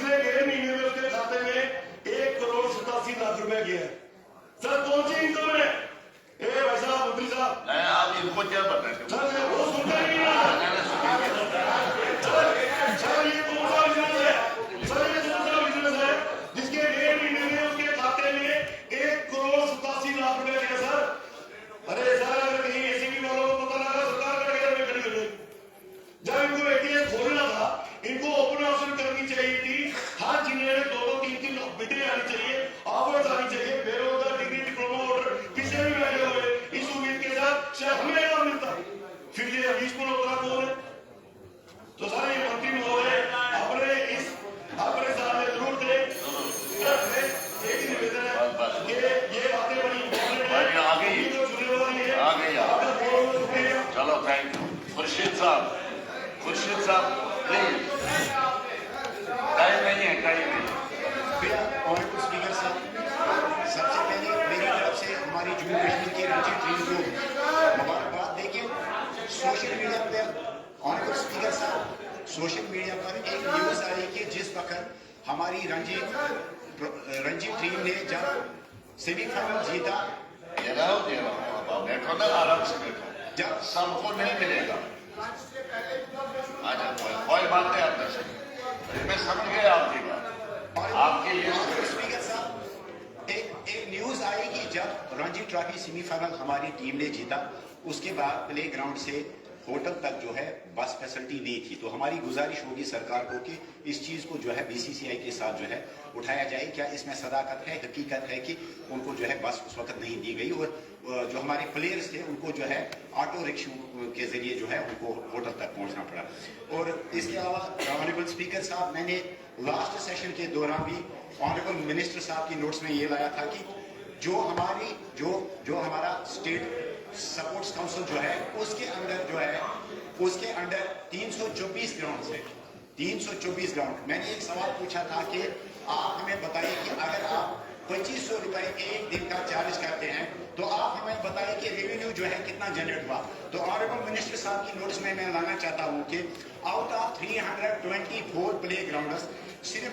पिछले 1.5 महीने में उसके खाते में 1,87,00,000 रुपए गया है। सर कौन सी इनकम है? भाई साहब, मंत्री साहब, आप इनको क्या बताएं? सर वो सुनते नहीं है। सर ये कौन सा बिजनेस है? सर ये कौन सा बिजनेस है जिसके 1.5 महीने में उसके खाते में 1,87,00,000 रुपए गए? सर अरे सर, अगर कहीं एसीबी वालों को पता लगा, सरकार का घर में खड़ी हो गई। जब इनको एटीएम खोलना था, इनको ओपन ऑप्शन करनी चाहिए थी। हर जिले में 2-2, 3-3 बिटें आनी चाहिए, ऑफर्स आनी चाहिए। बेरोजगार डिग्री डिप्लोमा ऑर्डर पीछे भी बैठे हुए इस उम्मीद के साथ शायद हमें काम मिलता। फिर ये अभीश मल्होत्रा कौन है? तो सर ये मंत्री महोदय अपने सामने जरूर थे। एक ही निवेदन है कि ये बातें बड़ी इंपॉर्टेंट है। जो चुने वाली है आपका बहुत बहुत शुक्रिया। चलो थैंक यू। खुर्शीद साहब प्लीज, टाइम नहीं है, टाइम नहीं। ऑनरेबल स्पीकर साहब, सबसे पहले मेरी तरफ से हमारी जम्मू कश्मीर की रणजी टीम को मुबारकबाद देके सोशल मीडिया पर, ऑनरेबल स्पीकर साहब, सोशल मीडिया पर एक न्यूज आई कि जिस वक्त हमारी रणजी टीम ने जब सेमीफाइनल जीता, दे रहा हूँ, बैठो ना, आराम से बैठो, जब सबको नहीं मिलेगा। अच्छा कोई बात नहीं, आपने से मैं समझ गया आपकी बात। आपके लिए स्पीकर साहब, एक न्यूज आई कि जब रणजी ट्रॉफी सेमीफाइनल हमारी टीम ने जीता, उसके बाद प्ले ग्राउंड से होटल तक जो है बस फैसिलिटी नहीं थी। तो हमारी गुजारिश होगी सरकार को कि इस चीज को जो है बीसीसीआई के साथ जो है उठाया जाए। क्या इसमें सदाकत है, हकीकत है कि उनको जो है बस उस वक्त नहीं दी गई और जो हमारे प्लेयर्स थे उनको जो है ऑटो रिक्शा के जरिए जो है उनको होटल तक पहुंचना पड़ा। और इसके अलावा ऑनरेबल स्पीकर साहब, मैंने लास्ट सेशन के दौरान भी ऑनरेबल मिनिस्टर साहब की नोट्स में ये लाया था कि जो हमारा स्टेट सपोर्ट्स काउंसिल जो है उसके अंदर 324 ग्राउंड है। 324 ग्राउंड। मैंने एक सवाल पूछा था कि आप हमें बताइए कि अगर आप 2500 रुपए एक दिन का चार्ज करते हैं तो आप हमें बताइए कि रेवेन्यू जो है कितना जनरेट हुआ। तो ऑनरेबल मिनिस्टर साहब की नोट्स में मैं लाना चाहता हूं कि आउट ऑफ 324 प्ले ग्राउंड सिर्फ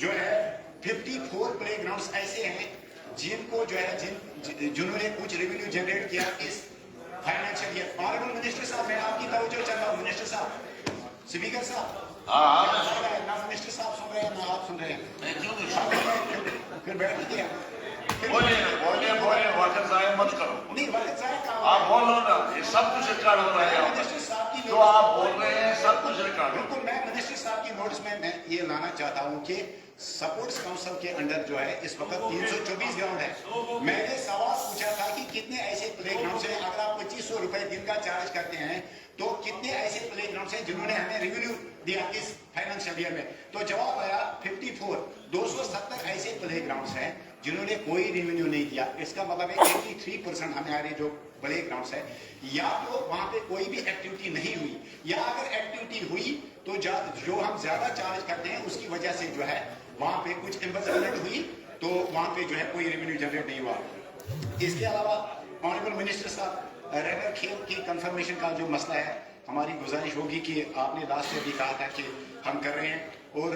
जो है 54 प्ले ग्राउंड ऐसे हैं जिनको जो है जिन्होंने कुछ रेवेन्यू जनरेट किया इस फाइनेंशियल ईयर। ऑनरेबल मिनिस्टर साहब, मैं आपकी तवज्जो चाहता हूँ। मिनिस्टर साहब, स्पीकर साहब, ना मिनिस्टर साहब सुन रहे हैं ना आप सुन रहे हैं। फिर बैठ लीजिए, बोलिए, वक्त जाया मत करो। नहीं वक्त जाया आप बोलो ना, ये सब कुछ रिकॉर्ड हो रहा है। मिनिस्टर साहब की जो आप बोल रहे हैं सब कुछ रिकॉर्ड। बिल्कुल, मैं मिनिस्टर साहब की नोट्स में मैं ये लाना चाहता हूँ कि सपोर्ट्स काउंसिल के अंडर जो है इस वक्त 324 ग्राउंड है। मैंने सवाल पूछा था कि कितने ऐसे प्ले ग्राउंड है, अगर आप 2500 रुपए दिन का चार्ज करते हैं तो कितने ऐसे प्ले ग्राउंड है जिन्होंने हमें रेवेन्यू दिया इस फाइनेंशियल ईयर में। तो जवाब आया 54। 270 ऐसे प्ले ग्राउंड हैं जिन्होंने कोई रेवेन्यू नहीं दिया। इसका मतलब है 83% हमारे जो प्ले ग्राउंड है या तो वहां पे कोई भी एक्टिविटी नहीं हुई, या अगर एक्टिविटी हुई तो जो हम ज्यादा चार्ज करते हैं उसकी वजह से जो है वहां पे कुछ एम्बेसडमेंट हुई, तो वहां पे जो है कोई रेवेन्यू जनरेट नहीं हुआ। इसके अलावा ऑनरेबल मिनिस्टर साहब, रेगुलर खेल की कंफर्मेशन का जो मसला है, हमारी गुजारिश होगी कि आपने लास्ट में भी कहा था कि हम कर रहे हैं, और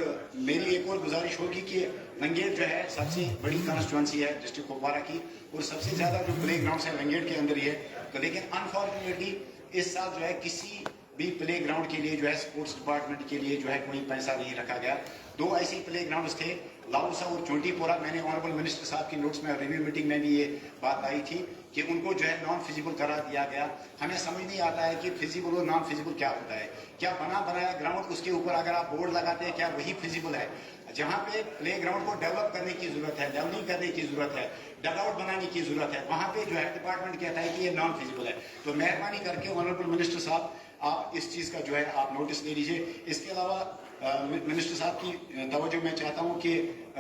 मेरी एक और गुजारिश होगी कि लंगेट जो है सबसे बड़ी कॉन्स्टिट्यूंसी है डिस्ट्रिक्ट कुपवारा की, और सबसे ज्यादा जो प्ले ग्राउंड है लंगेट के अंदर ही है। तो लेकिन अनफॉर्चुनेटली इस साल जो है किसी भी प्ले ग्राउंड के लिए जो है स्पोर्ट्स डिपार्टमेंट के लिए जो है कोई पैसा नहीं रखा गया। 2 ऐसे प्ले ग्राउंड थे, लाउसा और चोटीपोरा। मैंने ऑनरेबल मिनिस्टर साहब की नोट्स में रिव्यू मीटिंग में भी ये बात आई थी कि उनको जो है नॉन फिजिबल करार दिया गया। हमें समझ नहीं आता है कि फिजिबल और नॉन फिजिबल क्या होता है। क्या बना बनाया ग्राउंड, उसके ऊपर अगर आप बोर्ड लगाते हैं, क्या वही फिजिबल है? जहाँ पे प्ले ग्राउंड को डेवलप करने की जरूरत है, लेवलिंग करने की जरूरत है, डगआउट बनाने की जरूरत है, वहां पे जो है डिपार्टमेंट कहता है कि ये नॉन फिजिबल है। तो मेहरबानी करके ऑनरेबल मिनिस्टर साहब, आप इस चीज का जो है आप नोटिस ले लीजिए। इसके अलावा मिनिस्टर साहब की तवज्जो मैं चाहता हूँ कि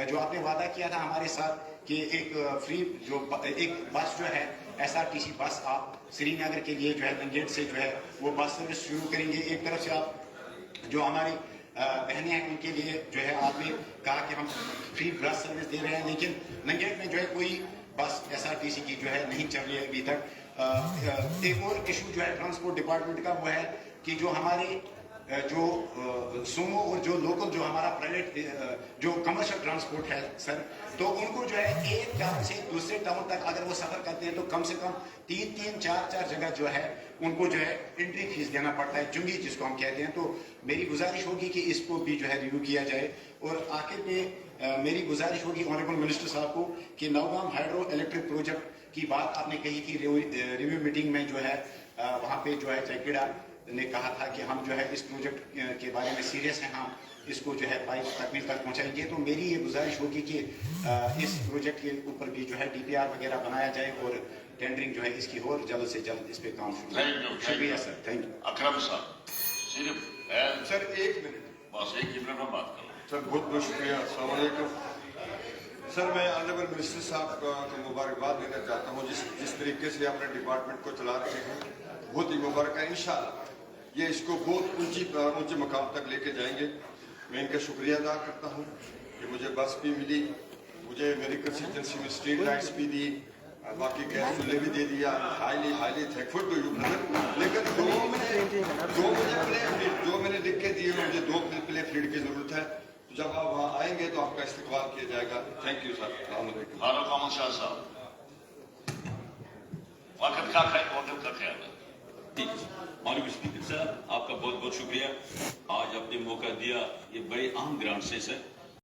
जो आपने वादा किया था हमारे साथ कि एक फ्री जो एक बस जो है SRTC बस आप श्रीनगर के लिए जो है लंगेट से जो है वो बस सर्विस शुरू करेंगे। एक तरफ से आप जो हमारी बहनें हैं उनके लिए जो है आपने कहा कि हम फ्री बस सर्विस दे रहे हैं, लेकिन लंगेट में जो है कोई बस SRTC की जो है नहीं चल रही है अभी तक। एक और इशू जो है ट्रांसपोर्ट डिपार्टमेंट का वो है कि जो हमारे जो सुमो और जो लोकल जो हमारा प्राइवेट जो कमर्शियल ट्रांसपोर्ट है सर, तो उनको जो है एक टाउन से दूसरे टाउन तक अगर वो सफर करते हैं तो कम से कम 3-4 जगह जो है उनको जो है एंट्री फीस देना पड़ता है, चुंगी जिसको हम कहते हैं। तो मेरी गुजारिश होगी कि इसको भी जो है रिव्यू किया जाए। और आखिर में मेरी गुजारिश होगी ऑनरेबल मिनिस्टर साहब को कि नौगाम हाइड्रो इलेक्ट्रिक प्रोजेक्ट की बात आपने कही थी रिव्यू मीटिंग में, जो है वहाँ पे जो है जयकिड़ा ने कहा था कि हम जो है इस प्रोजेक्ट के बारे में सीरियस हैं, हम इसको जो है पाइप तकमील तक पहुंचाएंगे। तो मेरी ये गुजारिश होगी कि इस प्रोजेक्ट के ऊपर भी जो है DPR वगैरह बनाया जाए और टेंडरिंग जो है इसकी और जल्द से जल्द इस पे काम शुरू हो। शुक्रिया सर, थैंक यू। अकरम साहब सिर्फ सर 1 मिनट, बस 1 मिनट में बात करो। सर बहुत बहुत शुक्रिया। अस्सलाम वालेकुम। सर मैं ऑनरेबल मिनिस्टर साहब को मुबारकबाद देना चाहता हूँ जिस तरीके से अपने डिपार्टमेंट को चला रहे हैं, बहुत ही मुबारक है। इंशाल्लाह ये इसको बहुत ऊंचे मकाम तक लेके जाएंगे। मैं इनका शुक्रिया अदा करता हूँ कि मुझे बस भी मिली, मुझे मेरी कंस्टिट्यूंसी में स्ट्रीट लाइट्स भी दी, बाकी गैस चूल्हे भी दे दिया। Highly thankful to you brother. लेकिन जो मैंने लिख के दिए मुझे 2 प्ले फ्लीट की जरूरत है। जब आप वहाँ आएंगे तो आपका इस्तेमाल किया जाएगा। Thank you sir. Farooq Ahmad Shah sahab, वक्त का ख्याल है। माननीय स्पीकर साहब, आपका बहुत बहुत शुक्रिया। आज आपने मौका दिया, ये बड़े अहम ग्रांट से सर।